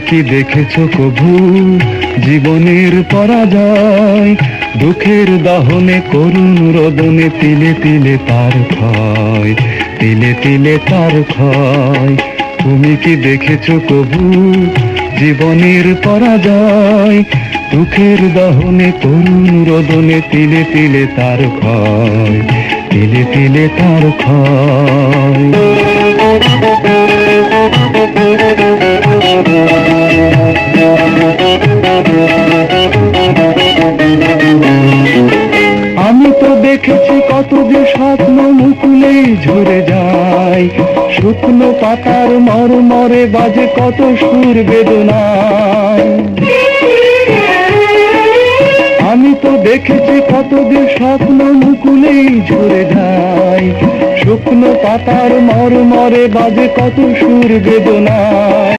কি দেখেছো কভু জীবনের পরাজয়? দুঃখের দহনে করুণ রোদনে তিলে তিলে তার ক্ষয়, তিলে তিলে তার ক্ষয়। তুমি কি দেখেছো কভু জীবনের পরাজয়? দুঃখের দহনে করুণ রোদনে তিলে তিলে তার ক্ষয়, তিলে তিলে তার ক্ষয়। আমি তো দেখেছি কত যে স্বপ্ন মুকুলেই ঝরে যায়, শুকনো পাতার মরমরে বাজে কত সুর বেদনায়। আমি তো দেখেছি কত যে স্বপ্ন মুকুলেই ঝরে যায়, শুকনো পাতার মরমরে বাজে কত সুর বেদনায়।